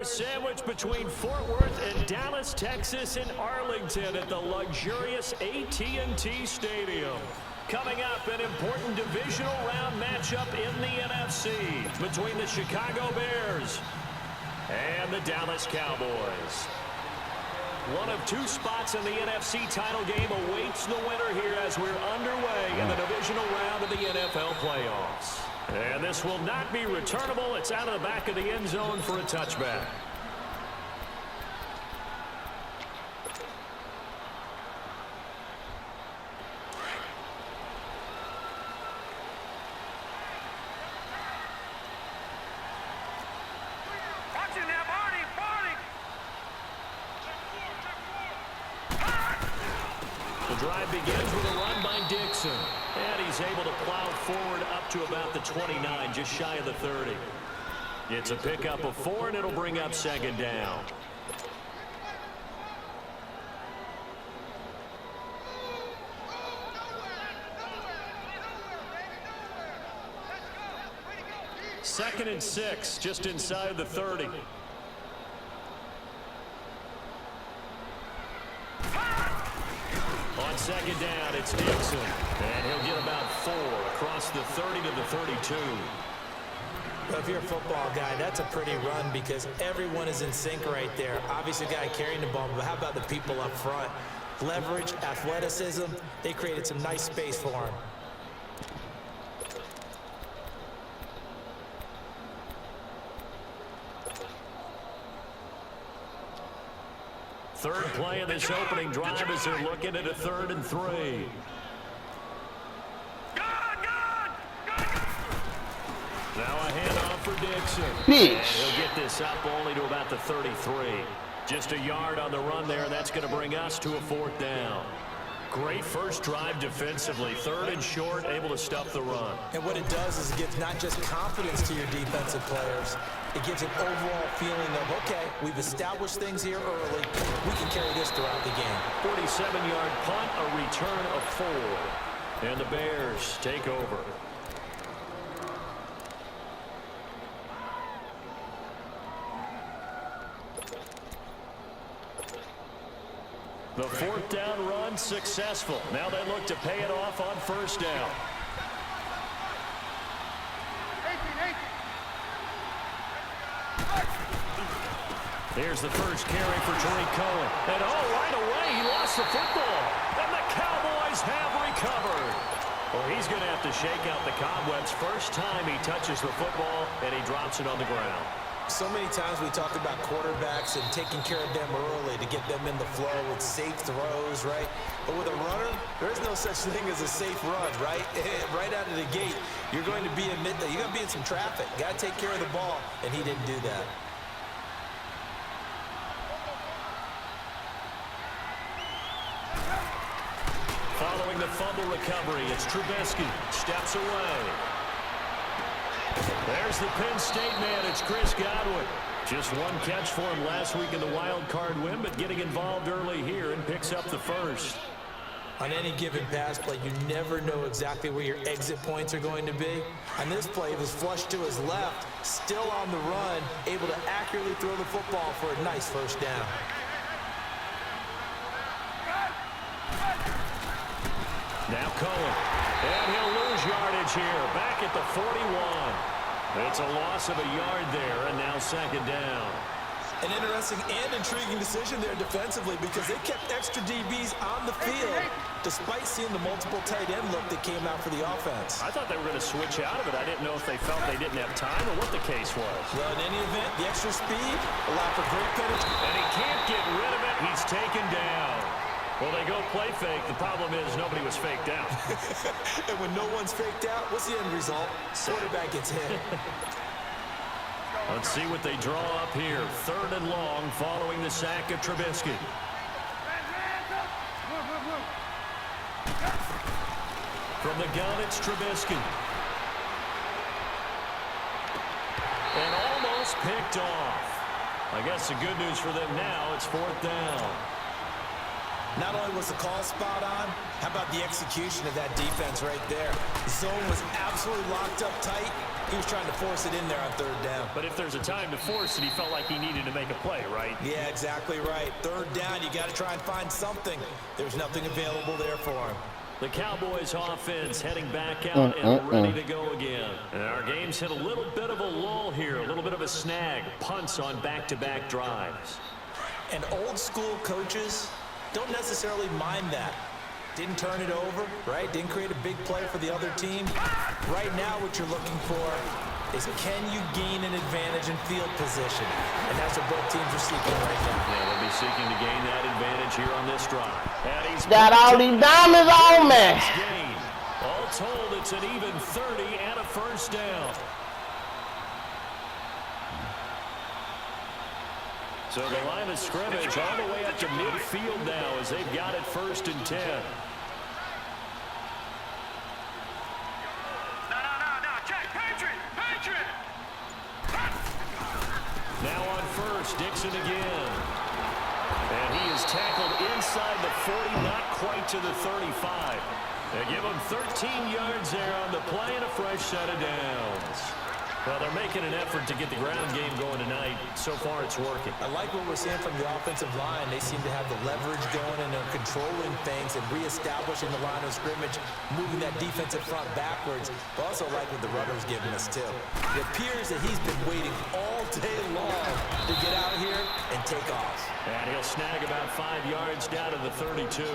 Sandwiched between Fort Worth and Dallas, Texas, and Arlington at the luxurious AT&T Stadium. Coming up, an important divisional round matchup in the NFC between the Chicago Bears and the Dallas Cowboys. One of two spots in the NFC title game awaits the winner here as we're underway in the divisional round of the NFL playoffs. And this will not be returnable. It's out of the back of the end zone for a touchback. The drive begins with a run by Dixon. And he's able to plow forward up to about the 29, just shy of the 30. It's a pickup of 4, and it'll bring up second down. Second and 6, just inside the 30. On second down, it's Dixon. And he'll get about 4 across the 30 to the 32. Well, if you're a football guy, that's a pretty run because everyone is in sync right there. Obviously, the guy carrying the ball, but how about the people up front? Leverage, athleticism, they created some nice space for him. Third play of this opening drive as they're looking at a 3rd and 3. Now a handoff for Dixon. And he'll get this up only to about the 33. Just a yard on the run there. That's going to bring us to a 4th down. Great first drive defensively. 3rd and short, able to stuff the run. And what it does is it gives not just confidence to your defensive players. It gives an overall feeling of, okay, we've established things here early. We can carry this throughout the game. 47-yard punt, a return of 4. And the Bears take over. The 4th down run successful. Now they look to pay it off on 1st down. Here's the first carry for Tariq Cohen. And right away, he lost the football. And the Cowboys have recovered. Well, he's going to have to shake out the cobwebs first time he touches the football, and he drops it on the ground. So many times we talk about quarterbacks and taking care of them early to get them in the flow with safe throws, right? But with a runner, there's no such thing as a safe run, right? Right out of the gate, you're going to be you're going to be in some traffic. You got to take care of the ball, and he didn't do that. Following the fumble recovery, it's Trubisky. Steps away. There's the Penn State man. It's Chris Godwin. Just one catch for him last week in the wild card win, but getting involved early here and picks up the first. On any given pass play, you never know exactly where your exit points are going to be. On this play, it was flushed to his left, still on the run, able to accurately throw the football for a nice first down. Now Cohen, and he'll lose yardage here, back at the 41. It's a loss of a yard there, and now second down. An interesting and intriguing decision there defensively because they kept extra DBs on the field despite seeing the multiple tight end look that came out for the offense. I thought they were going to switch out of it. I didn't know if they felt they didn't have time or what the case was. Well, in any event, the extra speed allowed for great penetration. And he can't get rid of it. He's taken down. Well, they go play fake. The problem is nobody was faked out. And when no one's faked out, what's the end result? Quarterback gets hit. Let's see what they draw up here. 3rd and long following the sack of Trubisky. From the gun, it's Trubisky. And almost picked off. I guess the good news for them now, it's 4th down. Not only was the call spot on, how about the execution of that defense right there? The zone was absolutely locked up tight. He was trying to force it in there on third down. But if there's a time to force it, he felt like he needed to make a play, right? Yeah, exactly right. Third down, you got to try and find something. There's nothing available there for him. The Cowboys offense heading back out and ready to go again. And our game's hit a little bit of a lull here, a little bit of a snag. Punts on back-to-back drives. And old school coaches don't necessarily mind that. Didn't turn it over, right? Didn't create a big play for the other team. Right now what you're looking for is can you gain an advantage in field position? And that's what both teams are seeking right now. Yeah, they'll be seeking to gain that advantage here on this drive. And he's got all these diamonds on me. All told, it's an even 30 and a first down. So the line of scrimmage all the way up to midfield now as they've got it 1st and 10. Now on first, Dixon again. And he is tackled inside the 40, not quite to the 35. They give him 13 yards there on the play and a fresh set of downs. Well, they're making an effort to get the ground game going tonight. So far, it's working. I like what we're seeing from the offensive line. They seem to have the leverage going and they're controlling things and reestablishing the line of scrimmage, moving that defensive front backwards. But also like what the runner's giving us, too. It appears that he's been waiting all day long to get out here and take off. And he'll snag about 5 yards down to the 32.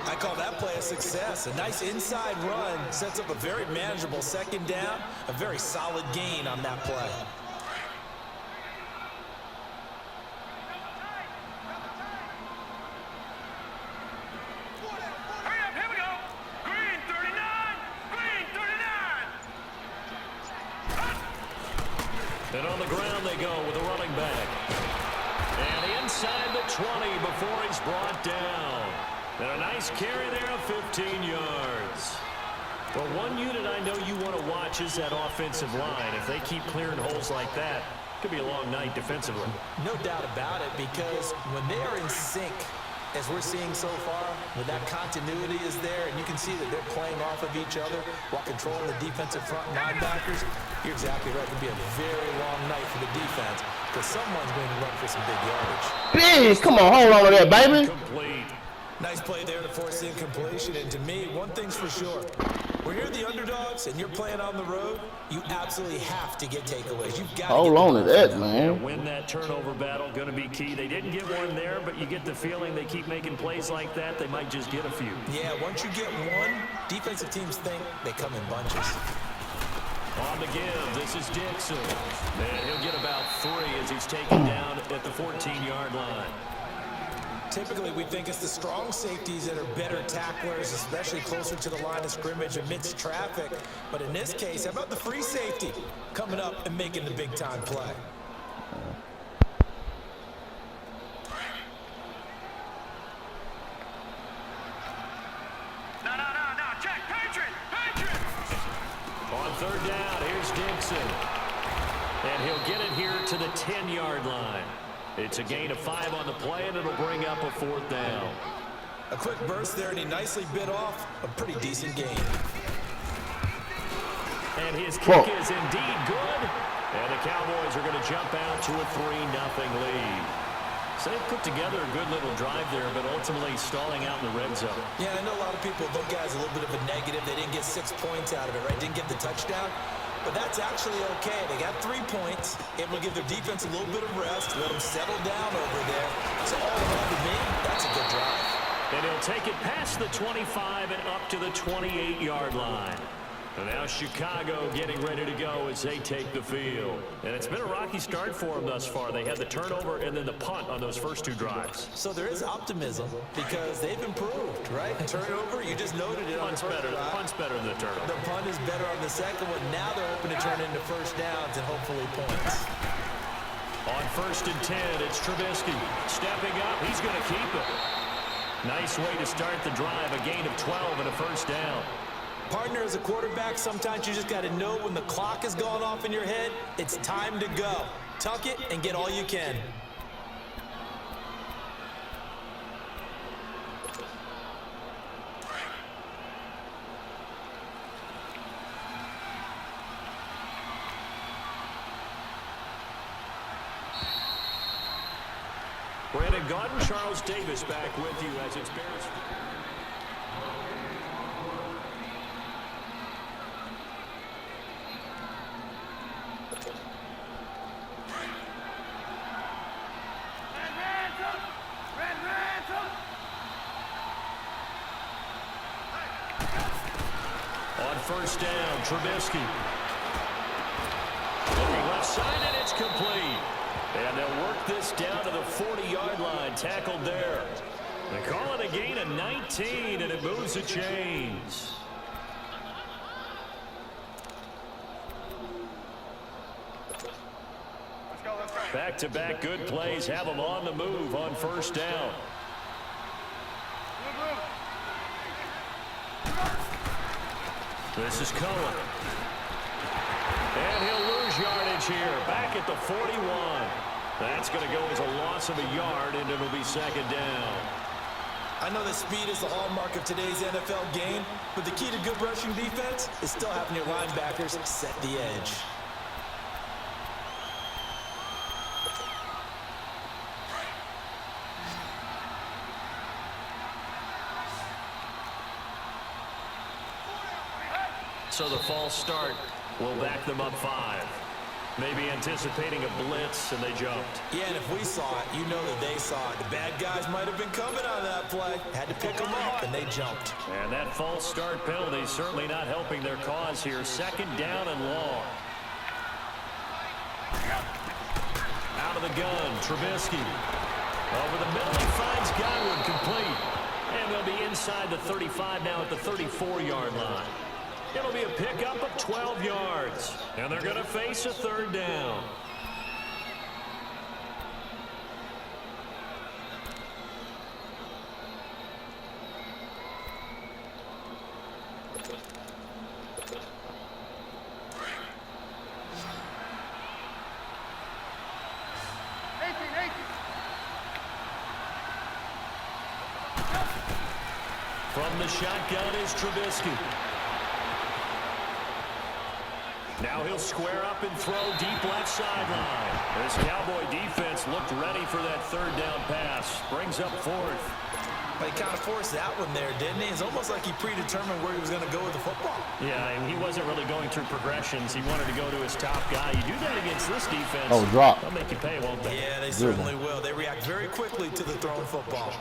I call that play a success. A nice inside run sets up a very manageable second down, a very solid gain on that play. Hurry up, here we go. Green 39, green 39. And on the ground they go with a running back. And inside the 20 before he's brought down. And a nice carry there of 15 yards. Well, one unit I know you want to watch is that offensive line. If they keep clearing holes like that, it could be a long night defensively. No doubt about it, because when they are in sync, as we're seeing so far, when that continuity is there, and you can see that they're playing off of each other while controlling the defensive front linebackers, you're exactly right. It could be a very long night for the defense, because someone's going to run for some big yardage. Please, come on, hold on to that, baby. Complete. Nice play there to force the incompletion, and to me, one thing's for sure. When you're the underdogs and you're playing on the road, you absolutely have to get takeaways. You've got to hold on to that, man. Win that turnover battle, going to be key. They didn't get one there, but you get the feeling they keep making plays like that, they might just get a few. Yeah, once you get one, defensive teams think they come in bunches. On the give, this is Dixon. And he'll get about 3 as he's taken down at the 14-yard line. Typically, we think it's the strong safeties that are better tacklers, especially closer to the line of scrimmage amidst traffic. But in this case, how about the free safety coming up and making the big-time play? No, check, Patriot! On third down, here's Dixon. And he'll get it here to the 10-yard line. It's a gain of 5 on the play, and it'll bring up a 4th down. A quick burst there, and he nicely bit off a pretty decent gain. And his kick is indeed good. And the Cowboys are going to jump out to a 3-0 lead. So they put together a good little drive there, but ultimately stalling out in the red zone. Yeah, I know a lot of people look at it as a little bit of a negative. They didn't get 6 points out of it, right? Didn't get the touchdown. But that's actually okay. They got 3 points, able to give their defense a little bit of rest, let them settle down over there. So all in all, to me, that's a good drive. And he'll take it past the 25 and up to the 28-yard line. And now Chicago getting ready to go as they take the field. And it's been a rocky start for them thus far. They had the turnover and then the punt on those first 2 drives. So there is optimism because they've improved, right? Turnover, you just noted it on the first drive. Punt's better than the turnover. The punt is better on the second one. Now they're hoping to turn into first downs and hopefully points. On 1st and 10, it's Trubisky. Stepping up, he's going to keep it. Nice way to start the drive, a gain of 12 and a first down. Partner, as a quarterback, sometimes you just got to know when the clock is going off in your head, it's time to go. Tuck it and get all you can. Brandon Gaudin, Charles Davis back with you as it's Bears. On first down, Trubisky. Looking left side, and it's complete. And they'll work this down to the 40-yard line, tackled there. They call it a gain of 19, and it moves the chains. Back-to-back good plays have them on the move on first down. This is Cohen. And he'll lose yardage here. Back at the 41. That's going to go as a loss of a yard, and it'll be second down. I know that speed is the hallmark of today's NFL game, but the key to good rushing defense is still having your linebackers set the edge. So the false start will back them up 5. Maybe anticipating a blitz, and they jumped. Yeah, and if we saw it, you know that they saw it. The bad guys might have been coming on that play. Had to pick them up, and they jumped. And that false start penalty certainly not helping their cause here. Second down and long. Out of the gun, Trubisky. Over the middle, he finds Godwin complete. And they'll be inside the 35 now at the 34-yard line. It'll be a pickup of 12 yards. And they're going to face a third down. From the shotgun is Trubisky. Now he'll square up and throw deep left sideline. This Cowboy defense looked ready for that third down pass. Brings up fourth. But he kind of forced that one there, didn't he? It's almost like he predetermined where he was going to go with the football. Yeah, and he wasn't really going through progressions. He wanted to go to his top guy. You do that against this defense. Oh, drop. They'll make you pay, won't they? Yeah, they certainly will. They react very quickly to the thrown football.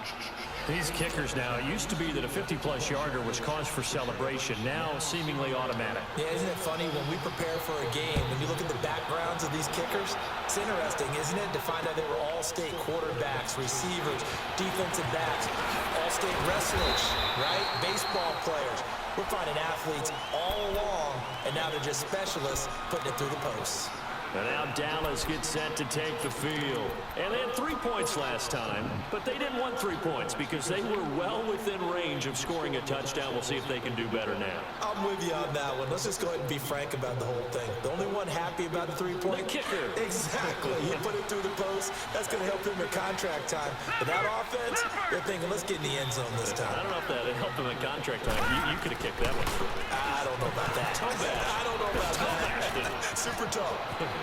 These kickers now, it used to be that a 50-plus yarder was cause for celebration. Now, seemingly automatic. Yeah, isn't it funny when we prepare for a game, when you look at the backgrounds of these kickers, it's interesting, isn't it, to find out they were all-state quarterbacks, receivers, defensive backs, all-state wrestlers, right? Baseball players. We're finding athletes all along, and now they're just specialists putting it through the posts. And now Dallas gets set to take the field. And they had 3 points last time, but they didn't want 3 points because they were well within range of scoring a touchdown. We'll see if they can do better now. I'm with you on that one. Let's just go ahead and be frank about the whole thing. The only one happy about the 3-point? The kicker. Exactly. He put it through the post. That's going to help him in contract time. But that offense, they're thinking, let's get in the end zone this time. I don't know if that helped him in contract time. You could have kicked that one. I don't know about that. Toe bash. I don't know about that. Super toe. And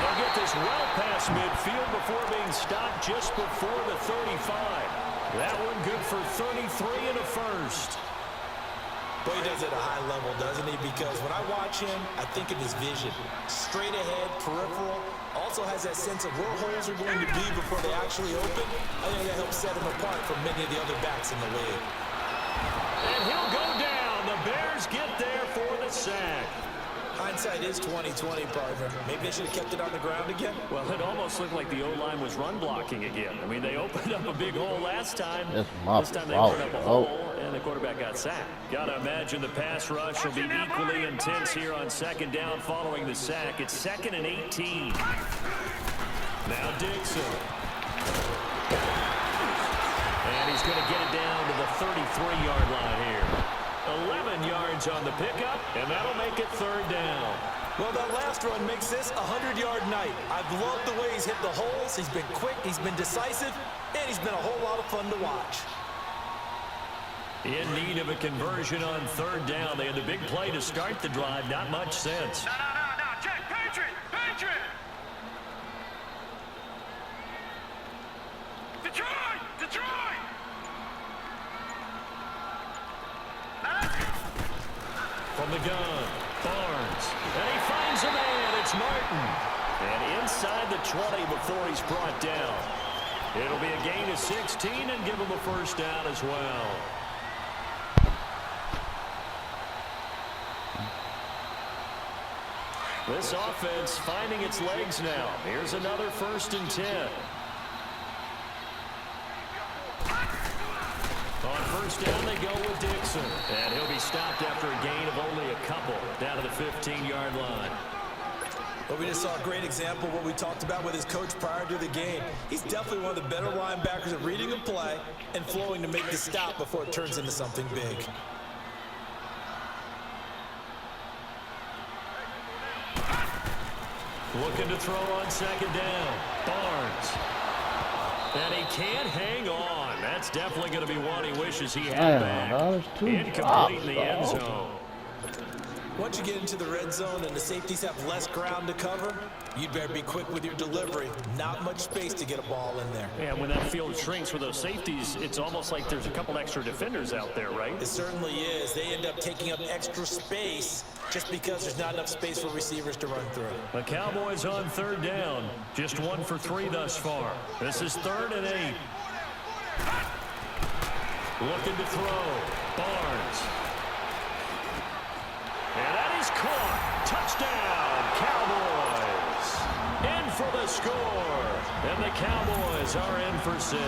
they'll get this well past midfield before being stopped just before the 35. That one good for 33 and a first. Boy, he does it at a high level, doesn't he? Because when I watch him, I think of his vision. Straight ahead, peripheral. Also has that sense of where holes are going to be before they actually open. I think that helps set him apart from many of the other backs in the league. And he'll go down. The Bears get there for the sack. Hindsight is 20/20, partner. Maybe they should have kept it on the ground again. Well, it almost looked like the O-line was run blocking again. I mean, they opened up a big hole last time. This time they opened up a hole, and the quarterback got sacked. Gotta imagine the pass rush will be equally intense here on second down following the sack. It's 2nd and 18. Now Dixon. And he's going to get it down to the 33-yard line here. 11 yards on the pickup, and that'll make it third down. Well, that last run makes this a 100-yard night. I've loved the way he's hit the holes. He's been quick, he's been decisive, and he's been a whole lot of fun to watch. In need of a conversion on third down. They had the big play to start the drive. Not much sense. No. Check. Patriot. the gun. Barnes. And he finds a man. It's Martin. And inside the 20 before he's brought down. It'll be a gain of 16 and give him a first down as well. This offense finding its legs now. Here's another 1st and 10. On first down, they go with Dixon. And he'll be stopped after a gain of only a couple down to the 15-yard line. But we just saw a great example of what we talked about with his coach prior to the game. He's definitely one of the better linebackers at reading a play and flowing to make the stop before it turns into something big. Looking to throw on 2nd down. Barnes. And he can't hang on. That's definitely going to be one he wishes he had back. Incomplete in the end zone. Once you get into the red zone and the safeties have less ground to cover, you'd better be quick with your delivery. Not much space to get a ball in there. Yeah, when that field shrinks for those safeties, it's almost like there's a couple extra defenders out there, right? It certainly is. They end up taking up extra space just because there's not enough space for receivers to run through. The Cowboys on 3rd down. Just 1 for 3 thus far. This is 3rd and 8. Looking to throw. Barnes. And that is caught. Touchdown, Cowboys. In for the score. And the Cowboys are in for 6.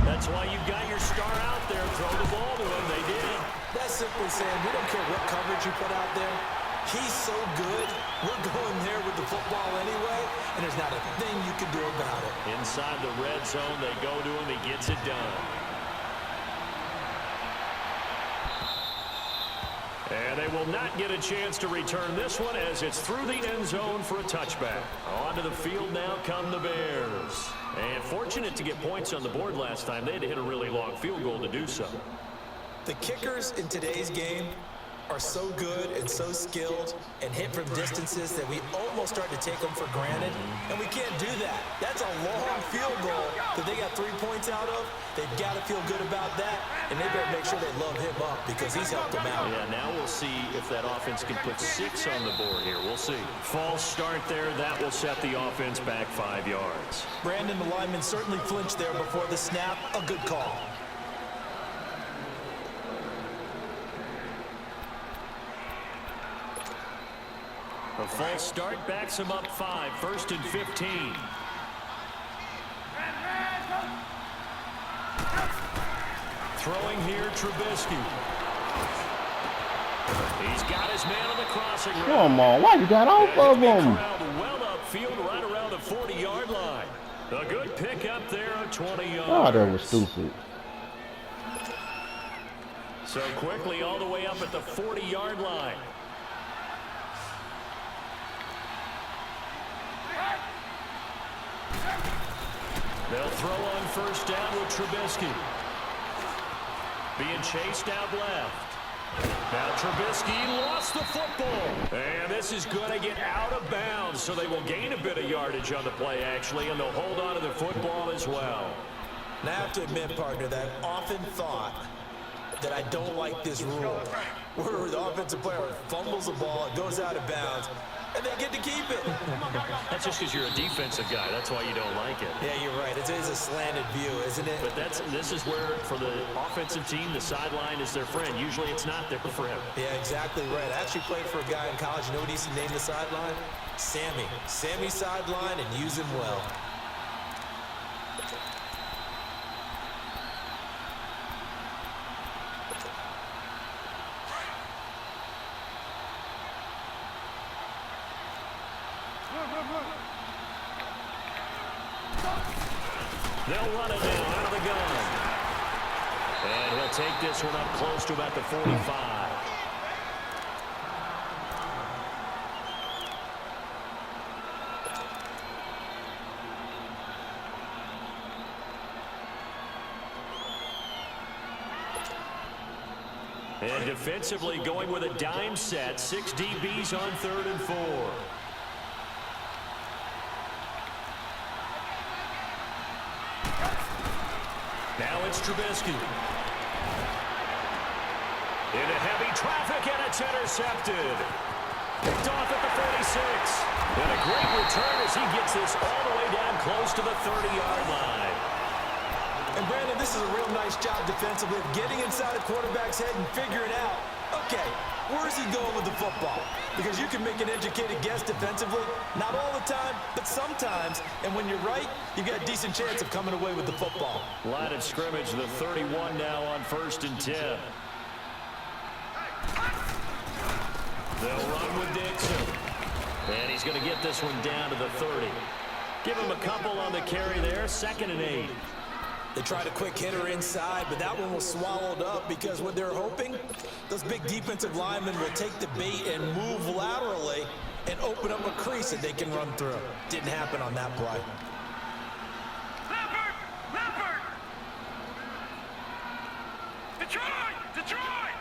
That's why you've got your star out there. Throw the ball to him. They did. That's simply saying we don't care what coverage you put out there. He's so good. We're going there with the football anyway, and there's not a thing you can do about it. Inside the red zone, they go to him. He gets it done. And they will not get a chance to return this one as it's through the end zone for a touchback. Onto the field now come the Bears. And fortunate to get points on the board last time. They had to hit a really long field goal to do so. The kickers in today's game are so good and so skilled and hit from distances that we almost start to take them for granted, and we can't do that. That's a long field goal that they got 3 points out of. They've got to feel good about that, and they better make sure they load him up because he's helped them out. Yeah, now we'll see if that offense can put 6 on the board here. We'll see. False start there. That will set the offense back 5 yards. Brandon, the lineman, certainly flinched there before the snap. A good call. A false start backs him up 5. 1st and 15. Throwing here, Trubisky. He's got his man on the crossing route. Come on, why you got off of him? Well upfield, right around the 40-yard line. A good pick up there of 20 yards. Oh, that was stupid. So quickly all the way up at the 40-yard line. They'll throw on 1st down with Trubisky. Being chased out left. Now Trubisky lost the football. And this is going to get out of bounds, so they will gain a bit of yardage on the play, actually, and they'll hold on to the football as well. Now, I have to admit, partner, that I've often thought that I don't like this rule, where the offensive player fumbles the ball, it goes out of bounds, and they get to keep it. That's just because you're a defensive guy. That's why you don't like it. Yeah, you're right. It is a slanted view, isn't it? But this is where, for the offensive team, the sideline is their friend. Usually it's not there for him. Yeah, exactly right. I actually played for a guy in college. You know what he used to name the sideline? Sammy. Sammy sideline, and use him well. They'll run it now out of the gun. And he'll take this one up close to about the 45. And defensively going with a dime set. 6 DBs on 3rd and 4. Now it's Trubisky. Into heavy traffic, and it's intercepted. Picked off at the 46. And a great return as he gets this all the way down close to the 30-yard line. And Brandon, this is a real nice job defensively of getting inside a quarterback's head and figuring out, okay, where is he going with the football? Because you can make an educated guess defensively, not all the time, but sometimes. And when you're right, you've got a decent chance of coming away with the football. Line of scrimmage, the 31 now on 1st and 10. They'll run with Dixon. And he's going to get this one down to the 30. Give him a couple on the carry there, 2nd and 8. They tried a quick hitter inside, but that one was swallowed up because what they're hoping, those big defensive linemen will take the bait and move laterally and open up a crease that they can run through. Didn't happen on that play. Leopard! Leopard! Detroit! Detroit!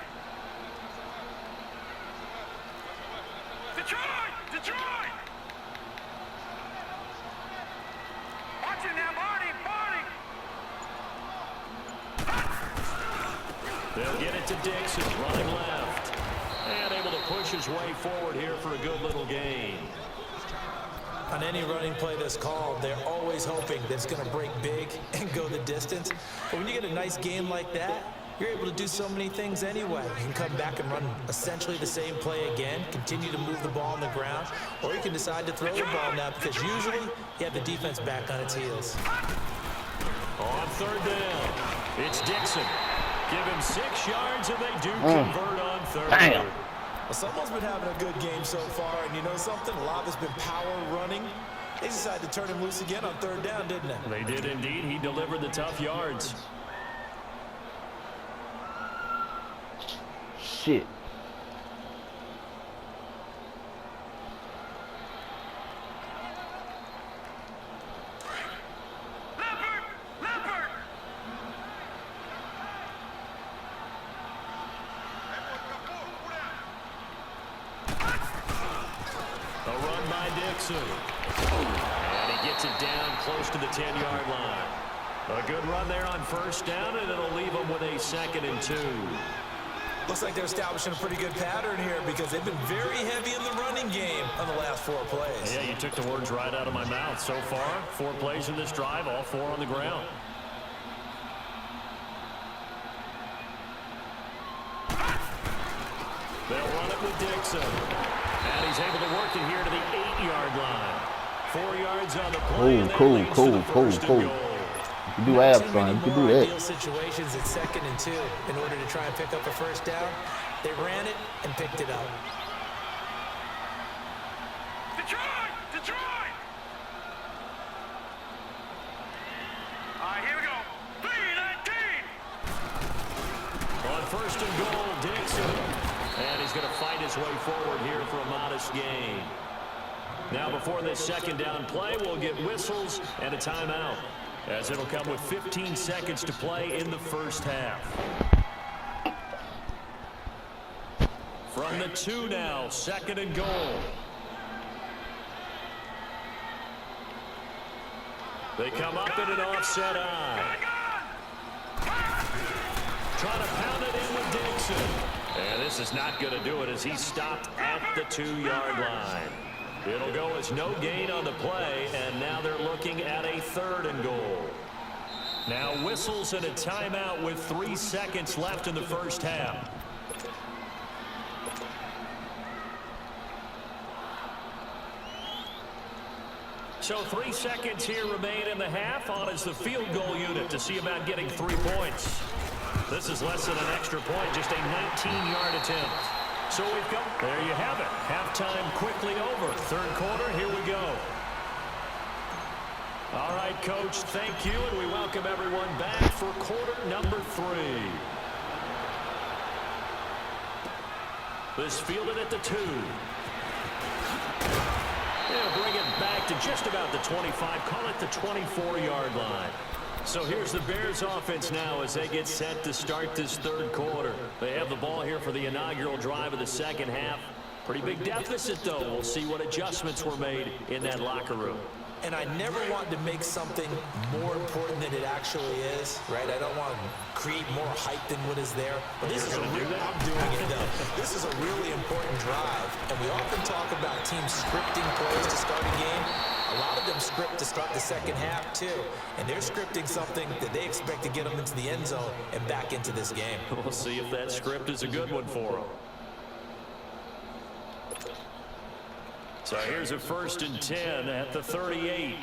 Detroit! Detroit! Watch it now, Barney! Barney! They'll get it to Dixon, running left. And able to push his way forward here for a good little gain. On any running play that's called, they're always hoping that it's going to break big and go the distance. But when you get a nice game like that, you're able to do so many things anyway. You can come back and run essentially the same play again, continue to move the ball on the ground, or you can decide to throw the ball now because usually you have the defense back on its heels. On 3rd down, it's Dixon. Give him 6 yards, and they do convert on 3rd. Damn. Well, someone's been having a good game so far, and you know something? A lot has been power running. They decided to turn him loose again on 3rd down, didn't they? They did indeed. He delivered the tough yards. Shit. Leopard! Leopard! A run by Dixon. And he gets it down close to the 10-yard line. A good run there on 1st down, and it'll leave them with a 2nd and 2. Looks like they're establishing a pretty good pattern here because they've been very heavy in the running game on the last 4 plays. Yeah, you took the words right out of my mouth. So far, 4 plays in this drive, all 4 on the ground. They'll run it with Dixon. And he's able to work it here to the 8-yard line. 4 yards on the play. And Cool. that leads to the 1st and goal. You can do abs, son. You can do that. Ideal situations at 2nd and 2 in order to try and pick up a 1st down. They ran it and picked it up. Detroit! Detroit! All right, here we go. 3-19! On 1st and goal, Dixon. And he's going to fight his way forward here for a modest gain. Now before this 2nd down play, we'll get whistles and a timeout, as it'll come with 15 seconds to play in the 1st half. From the 2 now, 2nd and goal. They come up in an offset eye. Trying to pound it in with Dixon. And this is not going to do it as he's stopped at the 2-yard line. It'll go as no gain on the play, and now they're looking at a 3rd and goal. Now whistles and a timeout with 3 seconds left in the 1st half. So 3 seconds here remain in the half. On is the field goal unit to see about getting 3 points. This is less than an extra point, just a 19-yard attempt. So we've come. There you have it. Halftime quickly over. 3rd quarter, here we go. All right, Coach, thank you, and we welcome everyone back for quarter number 3. This fielded at the 2. They'll bring it back to just about the 25, call it the 24-yard line. So here's the Bears offense now as they get set to start this 3rd quarter. They have the ball here for the inaugural drive of the 2nd half. Pretty big deficit, though. We'll see what adjustments were made in that locker room. And I never want to make something more important than it actually is, right? I don't want to create more hype than what is there. But this is I'm doing it though. This is a really important drive. And we often talk about teams scripting plays to start a game. A lot of them script to start the second half too. And they're scripting something that they expect to get them into the end zone and back into this game. We'll see if that script is a good one for them. So here's a 1st and 10 at the 38.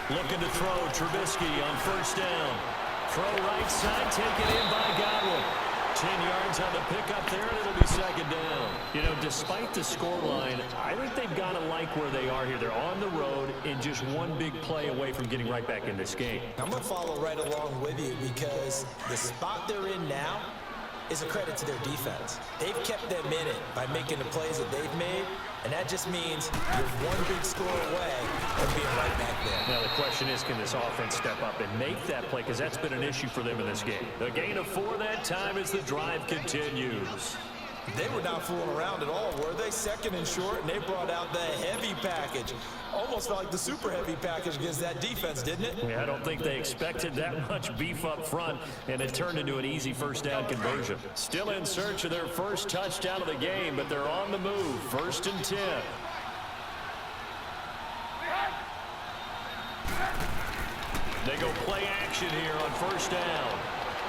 Looking to throw, Trubisky on 1st down. Throw right side, taken in by Godwin. 10 yards on the pickup there, and it'll be 2nd down. You know, despite the scoreline, I think they've got to like where they are here. They're on the road and just one big play away from getting right back in this game. I'm going to follow right along with you because the spot they're in now is a credit to their defense. They've kept them in it by making the plays that they've made, and that just means you're one big score away from being right back there. Now the question is, can this offense step up and make that play? Because that's been an issue for them in this game. A gain of 4 that time as the drive continues. They were not fooling around at all, were they? 2nd and short, and they brought out the heavy package. Almost felt like the super heavy package against that defense, didn't it? Yeah, I don't think they expected that much beef up front, and it turned into an easy 1st down conversion. Still in search of their first touchdown of the game, but they're on the move. 1st and 10. They go play action here on 1st down.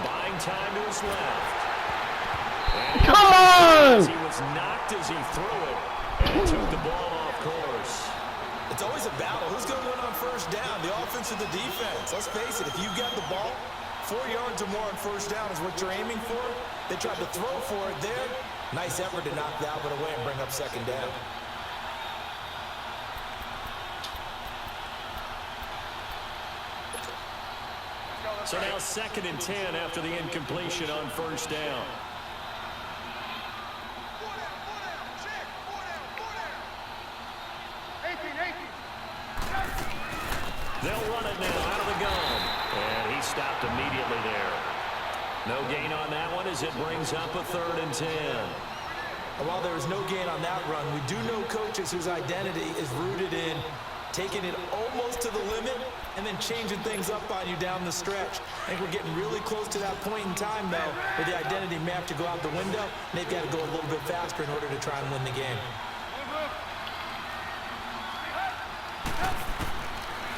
Buying time to his left. Come on! He was knocked as he threw it, and took the ball off course. It's always a battle. Who's going to win on 1st down, the offense or the defense? Let's face it, if you got the ball, 4 yards or more on 1st down is what you're aiming for. They tried to throw for it there. Nice effort to knock that one away and bring up 2nd down. So now 2nd and 10 after the incompletion on 1st down. They'll run it now out of the gun. And he stopped immediately there. No gain on that one as it brings up a 3rd and 10. And while there is no gain on that run, we do know coaches whose identity is rooted in taking it almost to the limit and then changing things up on you down the stretch. I think we're getting really close to that point in time, though, where the identity may have to go out the window, and they've got to go a little bit faster in order to try and win the game.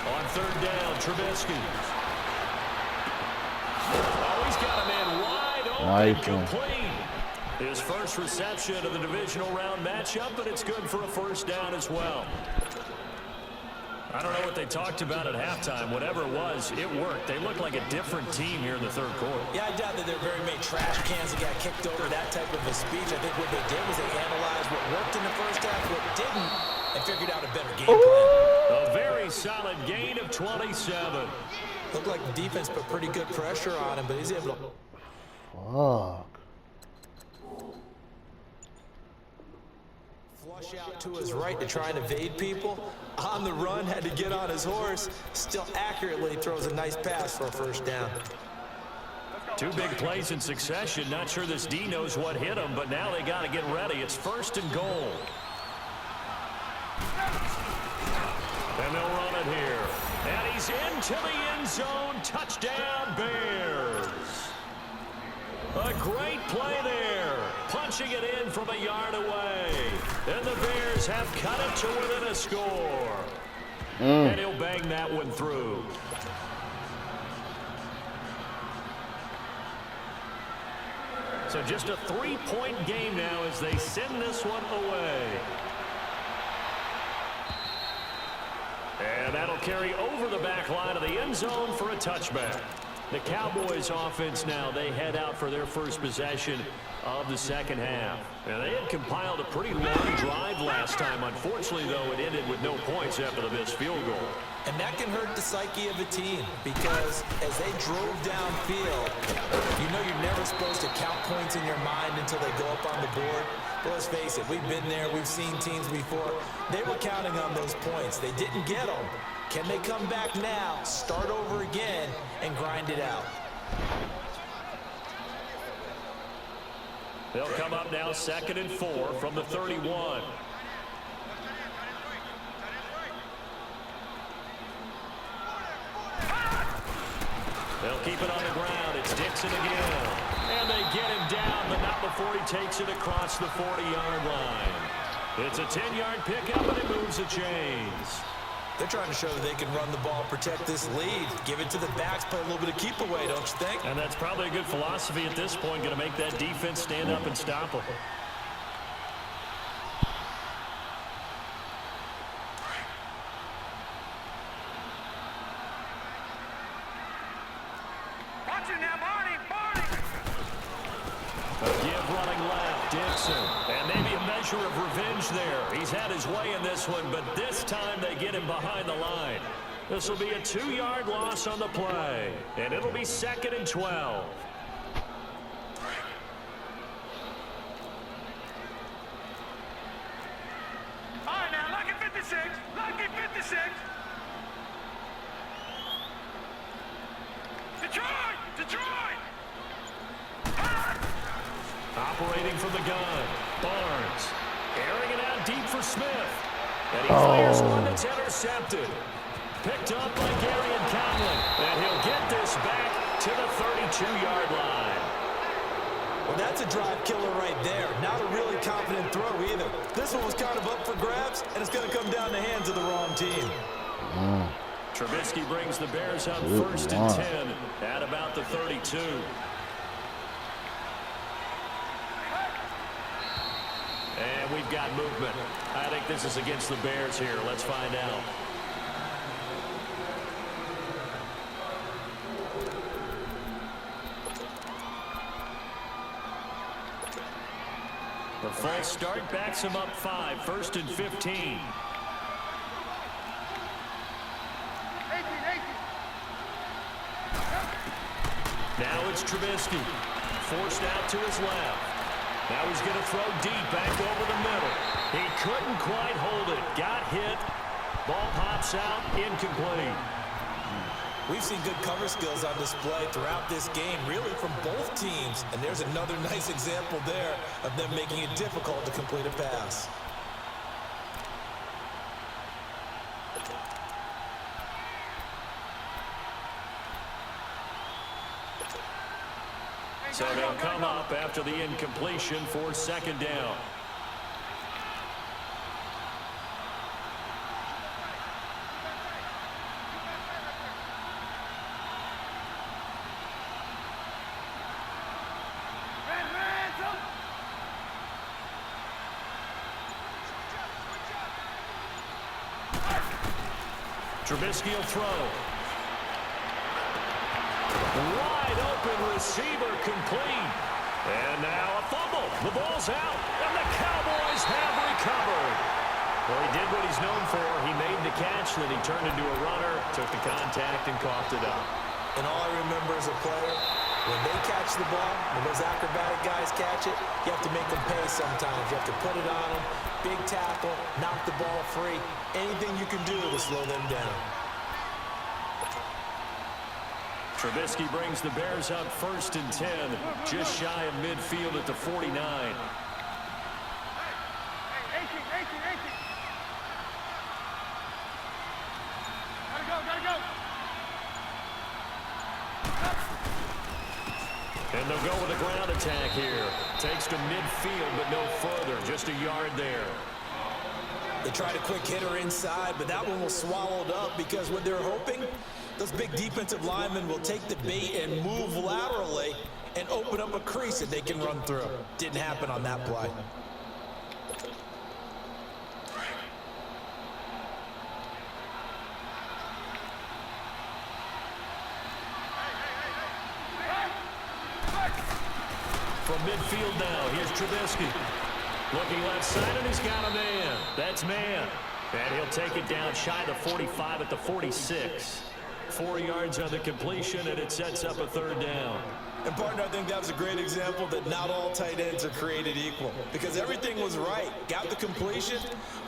On 3rd down, Trubisky. Oh, he's got a man wide open, Nice. complete. His first reception of the divisional round matchup, but it's good for a 1st down as well. I don't know what they talked about at halftime. Whatever it was, it worked. They looked like a different team here in the 3rd quarter. Yeah, I doubt that there are very many trash cans that got kicked over, that type of a speech. I think what they did was they analyzed what worked in the 1st half, what didn't, and figured out a better game plan. A very solid gain of 27. Looked like the defense put pretty good pressure on him, but he's able to... Fuck. Flush out to his right to try and evade people. On the run, had to get on his horse. Still accurately throws a nice pass for a 1st down. 2 big plays in succession. Not sure this D knows what hit him, but now they got to get ready. It's 1st and goal. And they'll run it here. And he's into the end zone. Touchdown, Bears. A great play there. Punching it in from a yard away. And the Bears have cut it to within a score. And he'll bang that one through. So just a 3-point game now as they send this one away. And that'll carry over the back line of the end zone for a touchback. The Cowboys offense now, they head out for their first possession of the 2nd half. And they had compiled a pretty long drive last time. Unfortunately, though, it ended with no points after the missed field goal. And that can hurt the psyche of a team because as they drove downfield, you know you're never supposed to count points in your mind until they go up on the board. But let's face it, we've been there, we've seen teams before. They were counting on those points. They didn't get them. Can they come back now, start over again, and grind it out? They'll come up now 2nd and 4 from the 31. They'll keep it on the ground. It's Dixon again. And they get him down, but not before he takes it across the 40-yard line. It's a 10-yard pickup, and it moves the chains. They're trying to show that they can run the ball, protect this lead, give it to the backs, play a little bit of keep away, don't you think? And that's probably a good philosophy at this point, going to make that defense stand up and stop them. Watch it now, Barney. Barney. A give running left, Dixon. And maybe a measure of revenge there. He's had his way in this one, but this time they get him behind the line. This will be a 2-yard loss on the play, and it'll be 2nd and 12. All right, now, lucky 56. Lucky 56. Detroit! Detroit! Operating from the gun, Barnes. Airing it out deep for Smith. And he fires one that's intercepted. Picked up by Gary and Conley. And he'll get this back to the 32-yard line. Well, that's a drive killer right there. Not a really confident throw either. This one was kind of up for grabs, and it's going to come down the hands of the wrong team. Trubisky brings the Bears up 1st and 10 at about the 32. And we've got movement. I think this is against the Bears here. Let's find out. The false start backs him up 5, 1st and 15. 18. Now it's Trubisky. Forced out to his left. Now he's going to throw deep back over the middle. He couldn't quite hold it. Got hit. Ball pops out. Incomplete. We've seen good cover skills on display throughout this game, really from both teams. And there's another nice example there of them making it difficult to complete a pass. So they'll come up after the incompletion for 2nd down. Trubisky will throw. Wide open receiver complete. And now a fumble. The ball's out. And the Cowboys have recovered. Well, he did what he's known for. He made the catch, then he turned into a runner, took the contact, and coughed it up. And all I remember as a player, when they catch the ball, when those acrobatic guys catch it, you have to make them pay sometimes. You have to put it on them, big tackle, knock the ball free. Anything you can do to slow them down. Trubisky brings the Bears up 1st and 10, just shy of midfield at the 49. 18. Gotta go. And they'll go with a ground attack here. Takes to midfield, but no further. Just a yard there. They tried a quick hitter inside, but that one was swallowed up because what they're hoping, those big defensive linemen will take the bait and move laterally and open up a crease that they can run through. Didn't happen on that play. From midfield now, here's Trubisky. Looking left side, and he's got a man. That's man. And he'll take it down shy of the 45 at the 46. 4 yards on the completion, and it sets up a 3rd down. And, partner, I think that's a great example that not all tight ends are created equal. Because everything was right. Got the completion,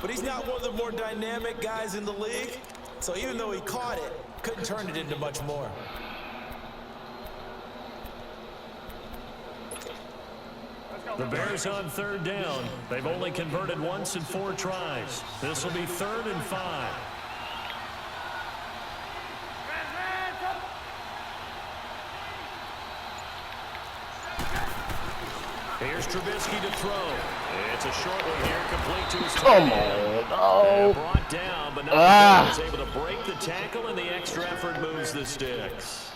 but he's not one of the more dynamic guys in the league. So even though he caught it, couldn't turn it into much more. The Bears on third down. They've only converted once in 4 tries. This will be 3rd and 5. Here's Trubisky to throw. It's a short one here, complete to his Come target. on. Brought down, but not able to break the tackle, and the extra effort moves the sticks.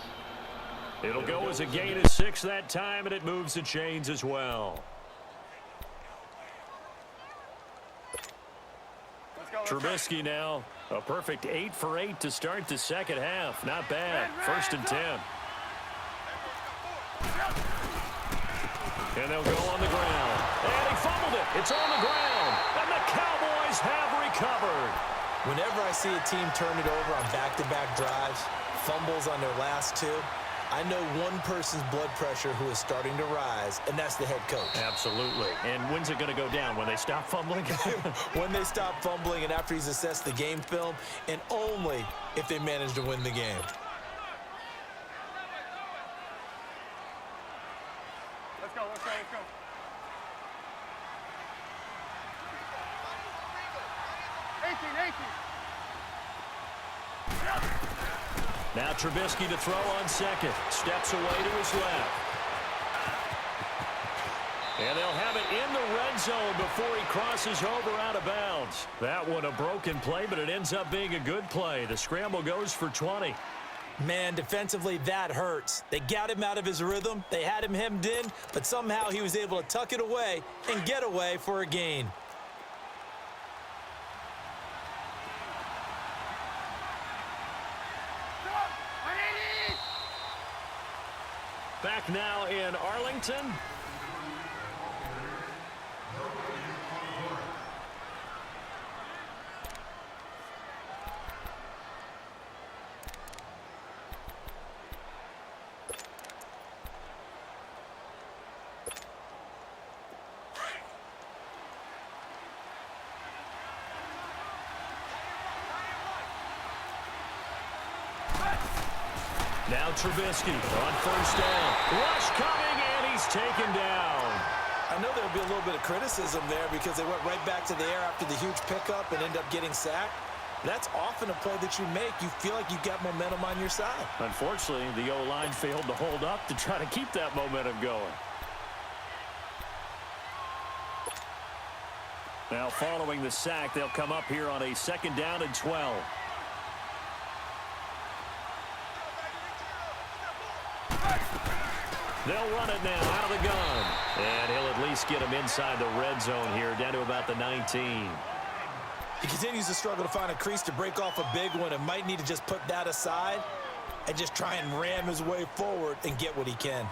It'll go as a gain of 6 that time, and it moves the chains as well. Trubisky now, a perfect 8 for 8 to start the second half. Not bad. 1st and 10. And they'll go on the ground. And he fumbled it. It's on the ground. And the Cowboys have recovered. Whenever I see a team turn it over on back-to-back drives, fumbles on their last 2, I know one person's blood pressure who is starting to rise, and that's the head coach. Absolutely. And when's it going to go down? When they stop fumbling? When they stop fumbling and after he's assessed the game film, and only if they manage to win the game. Let's go. Now Trubisky to throw on 2nd. Steps away to his left. And they'll have it in the red zone before he crosses over out of bounds. That one a broken play, but it ends up being a good play. The scramble goes for 20. Man, defensively, that hurts. They got him out of his rhythm. They had him hemmed in, but somehow he was able to tuck it away and get away for a gain. Back now in Arlington. Now Trubisky on 1st down. Rush coming, and he's taken down. I know there'll be a little bit of criticism there because they went right back to the air after the huge pickup and end up getting sacked. That's often a play that you make. You feel like you've got momentum on your side. Unfortunately, the O-line failed to hold up to try to keep that momentum going. Now following the sack, they'll come up here on a 2nd down and 12. They'll run it now out of the gun. And he'll at least get him inside the red zone here, down to about the 19. He continues to struggle to find a crease to break off a big one and might need to just put that aside and just try and ram his way forward and get what he can.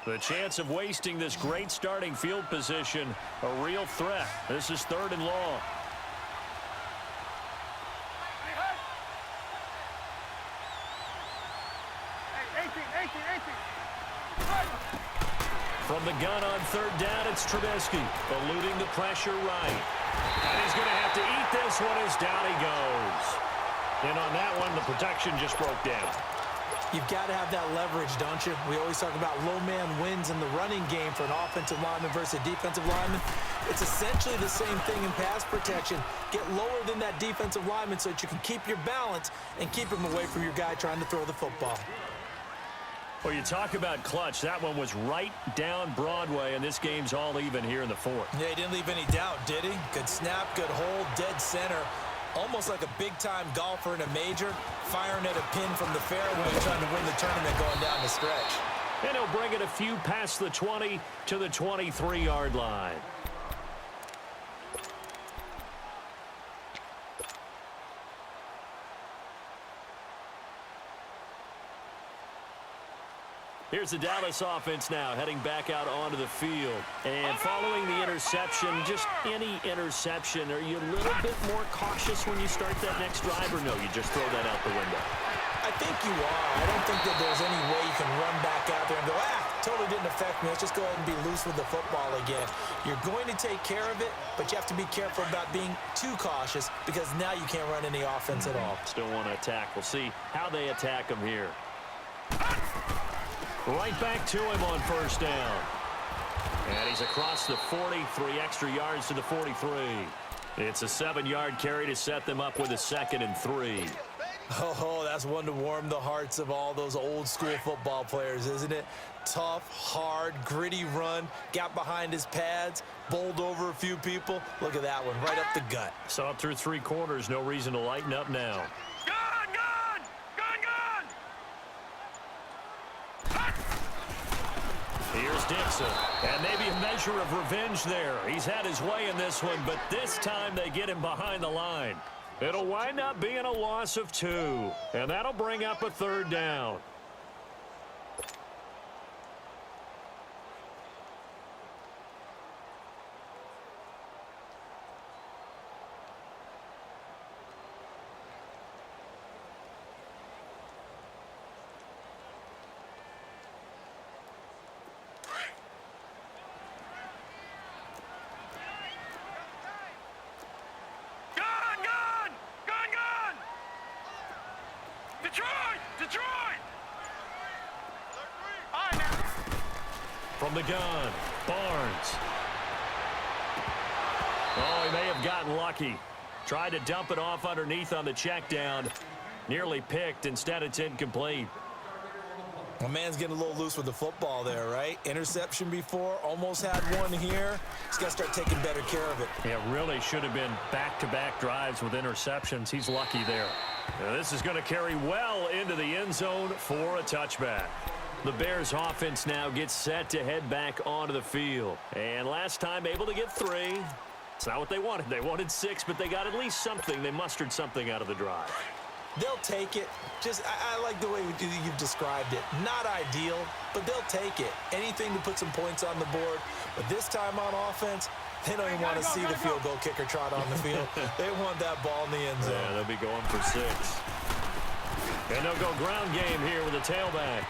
The chance of wasting this great starting field position, a real threat. This is 3rd and long. From the gun on 3rd down, it's Trubisky, eluding the pressure right. And he's going to have to eat this one as down he goes. And on that one, the protection just broke down. You've got to have that leverage, don't you? We always talk about low man wins in the running game for an offensive lineman versus a defensive lineman. It's essentially the same thing in pass protection. Get lower than that defensive lineman so that you can keep your balance and keep him away from your guy trying to throw the football. Well, you talk about clutch. That one was right down Broadway, and this game's all even here in the 4th. Yeah, he didn't leave any doubt, did he? Good snap, good hold, dead center. Almost like a big-time golfer in a major, firing at a pin from the fairway, trying to win the tournament going down the stretch. And he'll bring it a few past the 20 to the 23-yard line. Here's the Dallas offense now heading back out onto the field. And following the interception, just any interception, are you a little bit more cautious when you start that next drive, or no, you just throw that out the window? I think you are. I don't think that there's any way you can run back out there and go, totally didn't affect me. Let's just go ahead and be loose with the football again. You're going to take care of it, but you have to be careful about being too cautious because now you can't run any offense at all. Still want to attack. We'll see how they attack them here. Right back to him on first down. And he's across the 40, 3 extra yards to the 43. It's a 7-yard carry to set them up with a 2nd and 3. Oh, that's one to warm the hearts of all those old school football players, isn't it? Tough, hard, gritty run, got behind his pads, bowled over a few people. Look at that one, right up the gut. Saw it through 3 quarters, no reason to lighten up now. Gun, gun! Gun, gun! Here's Dixon, and maybe a measure of revenge there. He's had his way in this one, but this time they get him behind the line. It'll wind up being a loss of 2, and that'll bring up a 3rd down. Detroit! From the gun, Barnes. Oh, he may have gotten lucky. Tried to dump it off underneath on the check down. Nearly picked. Instead, it's incomplete. My man's getting a little loose with the football there, right? Interception before, almost had one here. He's got to start taking better care of it. It really should have been back-to-back drives with interceptions. He's lucky there. Now, this is going to carry well into the end zone for a touchback. The Bears offense now gets set to head back onto the field. And last time able to get 3. It's not what they wanted. They wanted 6, but they got at least something. They mustered something out of the drive. They'll take it. I like the way you've described it. Not ideal, but they'll take it. Anything to put some points on the board. But this time on offense, they don't even want to see the field goal kicker trot on the field. They want that ball in the end zone. Yeah, they'll be going for 6. And they'll go ground game here with a tailback.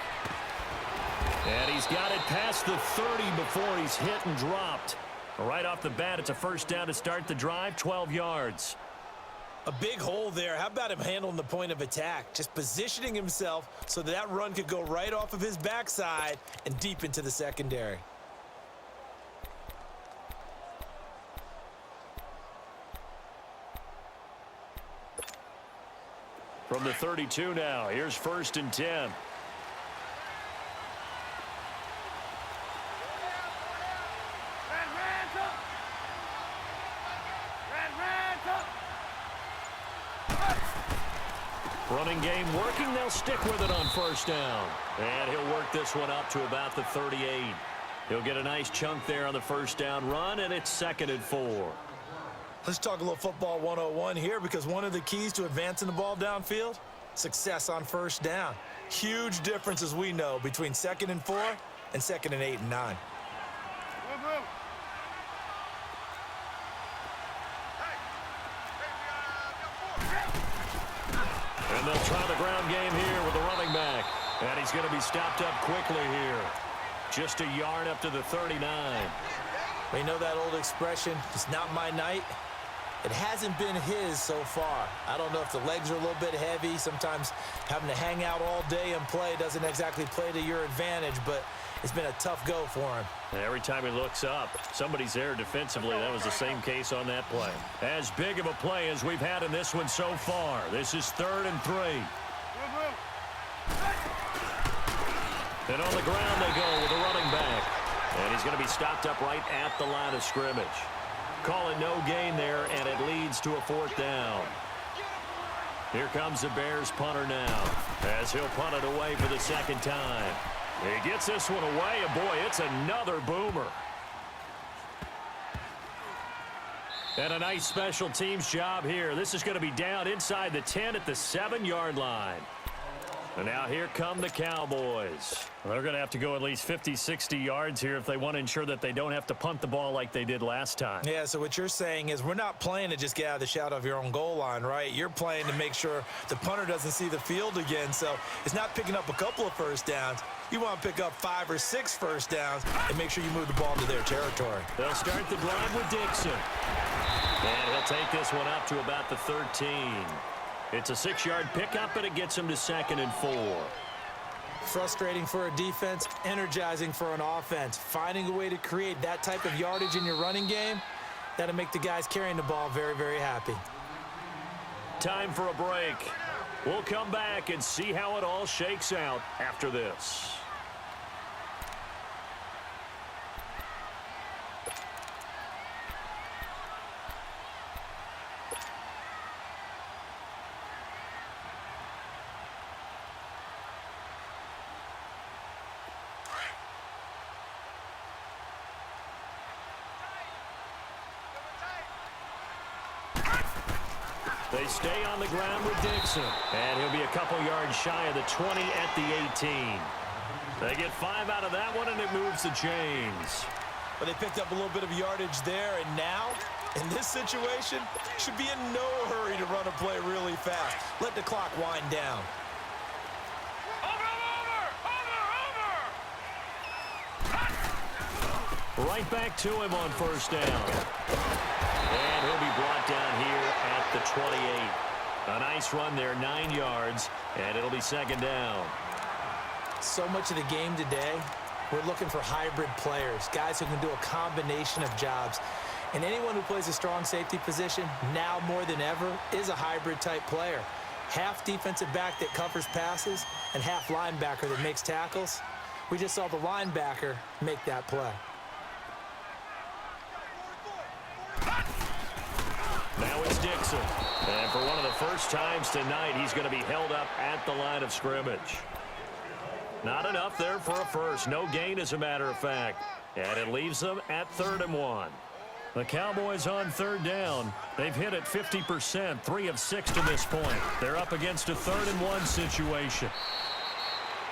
And he's got it past the 30 before he's hit and dropped. Right off the bat, it's a first down to start the drive, 12 yards. A big hole there. How about him handling the point of attack? Just positioning himself so that run could go right off of his backside and deep into the secondary. From the 32 now, here's 1st and 10. Running game working. They'll stick with it on first down. And he'll work this one up to about the 38. He'll get a nice chunk there on the first down run, and it's 2nd and 4. Let's talk a little football 101 here, because one of the keys to advancing the ball downfield, success on first down. Huge difference, as we know, between 2nd and 4 and 2nd and 8 and 9. And they'll try the ground game here with the running back. And he's going to be stopped up quickly here. Just a yard up to the 39. We know that old expression, it's not my night. It hasn't been his so far. I don't know if the legs are a little bit heavy. Sometimes having to hang out all day and play doesn't exactly play to your advantage, but it's been a tough go for him. And every time he looks up, somebody's there defensively. That was the same case on that play. As big of a play as we've had in this one so far. This is 3rd and 3. And on the ground they go with a running back. And he's going to be stopped up right at the line of scrimmage. Call it no gain there, and it leads to a 4th down. Here comes the Bears punter now, as he'll punt it away for the 2nd time. He gets this one away, and boy, it's another boomer. And a nice special teams job here. This is going to be down inside the 10 at the 7-yard line. And now here come the Cowboys. They're going to have to go at least 50, 60 yards here if they want to ensure that they don't have to punt the ball like they did last time. Yeah, so what you're saying is we're not playing to just get out of the shadow of your own goal line, right? You're playing to make sure the punter doesn't see the field again. So it's not picking up a couple of first downs. You want to pick up 5 or 6 first downs and make sure you move the ball into their territory. They'll start the drive with Dixon. And he'll take this one up to about the 13. It's a 6-yard pickup, and it gets him to 2nd and 4. Frustrating for a defense, energizing for an offense. Finding a way to create that type of yardage in your running game, that'll make the guys carrying the ball very, very happy. Time for a break. We'll come back and see how it all shakes out after this. They stay on the ground with Dixon. And he'll be a couple yards shy of the 20 at the 18. They get 5 out of that one, and it moves the chains. But they picked up a little bit of yardage there, and now, in this situation, should be in no hurry to run a play really fast. Let the clock wind down. Right back to him on first down. And he'll be brought down here at the 28. A nice run there, 9 yards, and it'll be second down. So much of the game today, we're looking for hybrid players, guys who can do a combination of jobs. And anyone who plays a strong safety position, now more than ever, is a hybrid-type player. Half defensive back that covers passes and half linebacker that makes tackles. We just saw the linebacker make that play. Now it's Dixon. And for one of the first times tonight, he's going to be held up at the line of scrimmage. Not enough there for a first. No gain, as a matter of fact. And it leaves them at 3rd and 1. The Cowboys on 3rd down. They've hit it 50%, 3 of 6 to this point. They're up against a 3rd and 1 situation.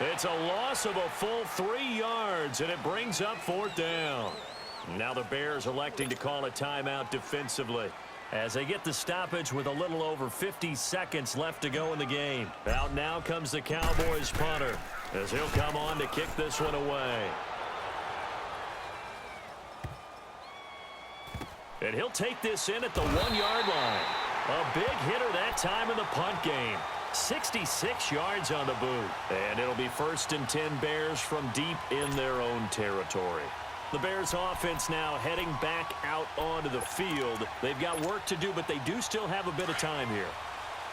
It's a loss of a full 3 yards, and it brings up 4th down. Now the Bears electing to call a timeout defensively as they get the stoppage with a little over 50 seconds left to go in the game. Out now comes the Cowboys punter as he'll come on to kick this one away. And he'll take this in at the 1-yard line. A big hitter that time in the punt game. 66 yards on the boot. And it'll be 1st and 10 Bears from deep in their own territory. The Bears offense now heading back out onto the field. They've got work to do, but they do still have a bit of time here.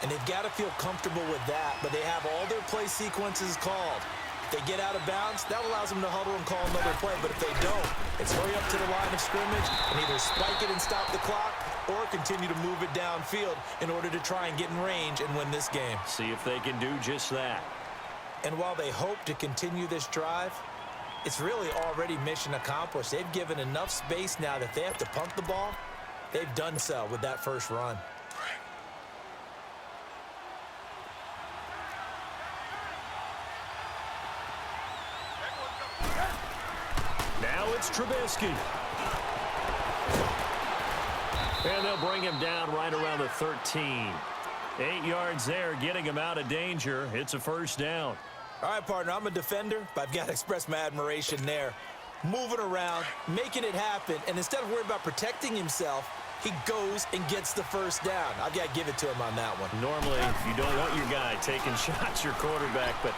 And they've got to feel comfortable with that, but they have all their play sequences called. If they get out of bounds, that allows them to huddle and call another play, but if they don't, it's hurry up to the line of scrimmage and either spike it and stop the clock or continue to move it downfield in order to try and get in range and win this game. See if they can do just that. And while they hope to continue this drive, it's really already mission accomplished. They've given enough space now that they have to punt the ball. They've done so with that first run. Now it's Trubisky. And they'll bring him down right around the 13. 8 yards there, getting him out of danger. It's a first down. All right, partner, I'm a defender, but I've got to express my admiration there. Moving around, making it happen, and instead of worrying about protecting himself, he goes and gets the first down. I've got to give it to him on that one. Normally, you don't want your guy taking shots, your quarterback, but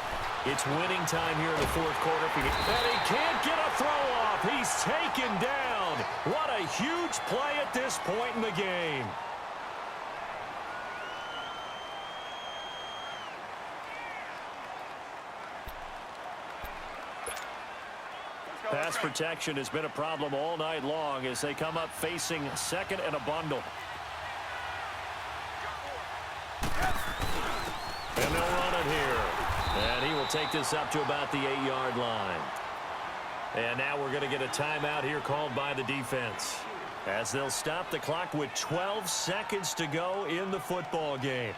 it's winning time here in the 4th quarter. And he can't get a throw off. He's taken down. What a huge play at this point in the game. Pass protection has been a problem all night long as they come up facing 2nd and a bundle. And they'll run it here. And he will take this up to about the 8-yard line. And now we're going to get a timeout here called by the defense as they'll stop the clock with 12 seconds to go in the football game.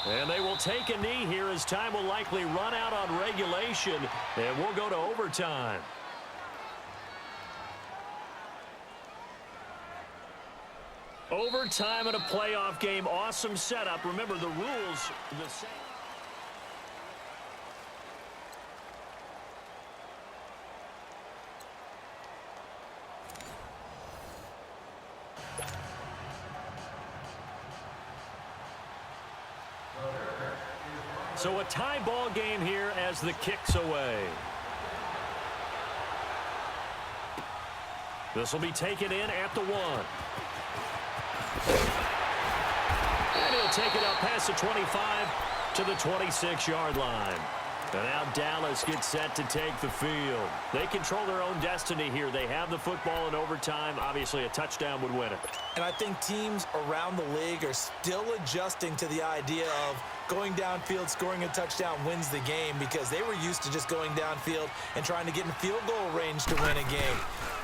And they will take a knee here as time will likely run out on regulation, and we'll go to overtime. Overtime in a playoff game. Awesome setup. Remember, the rules the same. So a tie ball game here as the kick's away. This will be taken in at the 1. And he'll take it up past the 25 to the 26-yard line. And now Dallas gets set to take the field. They control their own destiny here. They have the football in overtime. Obviously, a touchdown would win it. And I think teams around the league are still adjusting to the idea of going downfield, scoring a touchdown wins the game, because they were used to just going downfield and trying to get in field goal range to win a game.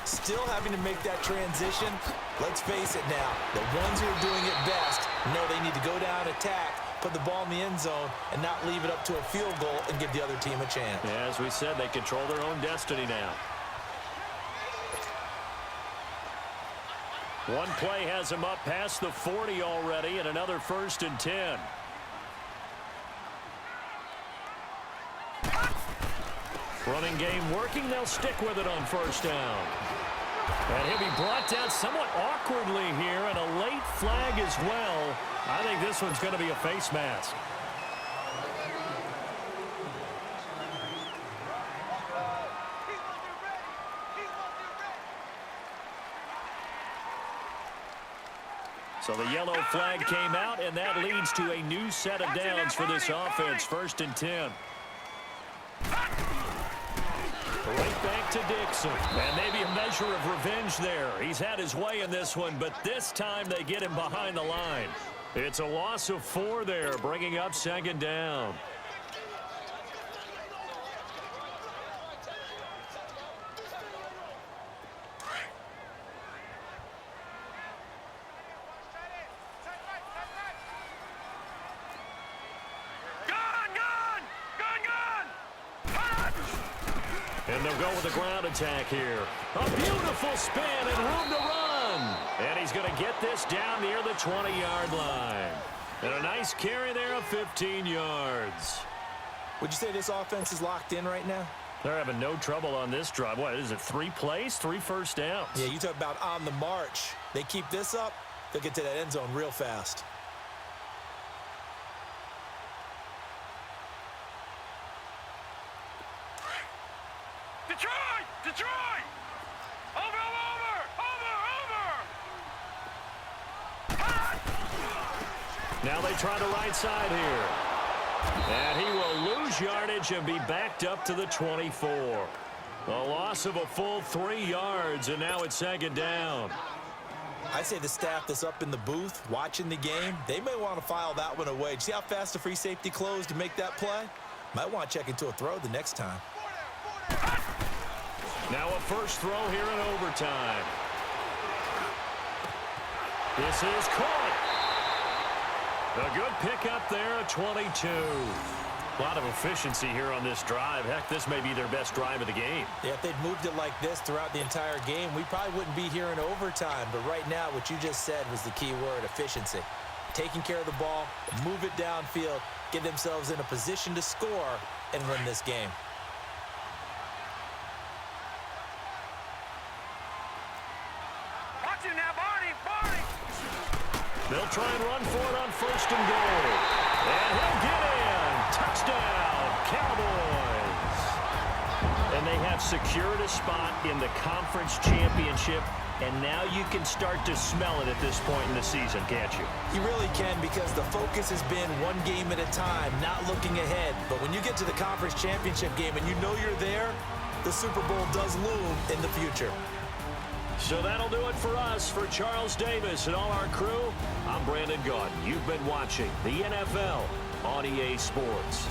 Still having to make that transition. Let's face it now, the ones who are doing it best know they need to go down, attack, put the ball in the end zone, and not leave it up to a field goal and give the other team a chance. Yeah, as we said, they control their own destiny now. One play has him up past the 40 already, and another 1st and 10. Running game working. They'll stick with it on 1st down. And he'll be brought down somewhat awkwardly here, and a late flag as well. I think this one's going to be a face mask. So the yellow flag came out, and that leads to a new set of downs for this offense. 1st and 10. Right back to Dixon. And maybe a measure of revenge there. He's had his way in this one, but this time they get him behind the line. It's a loss of 4 there, bringing up 2nd down. And they'll go with the ground attack here. A beautiful spin and room to run. And he's going to get this down near the 20-yard line. And a nice carry there of 15 yards. Would you say this offense is locked in right now? They're having no trouble on this drive. What is it, 3 plays, 3 first downs? Yeah, you talk about on the march. They keep this up, they'll get to that end zone real fast. Detroit! Detroit! Over! Now they try the right side here. And he will lose yardage and be backed up to the 24. A loss of a full 3 yards, and now it's 2nd down. I say the staff that's up in the booth watching the game, they may want to file that one away. See how fast the free safety closed to make that play? Might want to check into a throw the next time. Now a first throw here in overtime. This is caught. A good pickup there at 22. A lot of efficiency here on this drive. Heck, this may be their best drive of the game. Yeah, if they'd moved it like this throughout the entire game, we probably wouldn't be here in overtime. But right now, what you just said was the key word, efficiency. Taking care of the ball, move it downfield, get themselves in a position to score and win this game. Watch him now, Barney! They'll try and run for it on 1st and goal. And he'll get in. Touchdown, Cowboys. And they have secured a spot in the conference championship. And now you can start to smell it at this point in the season, can't you? You really can, because the focus has been one game at a time, not looking ahead. But when you get to the conference championship game and you know you're there, the Super Bowl does loom in the future. So that'll do it for us. For Charles Davis and all our crew, I'm Brandon Gaudin. You've been watching the NFL on EA Sports.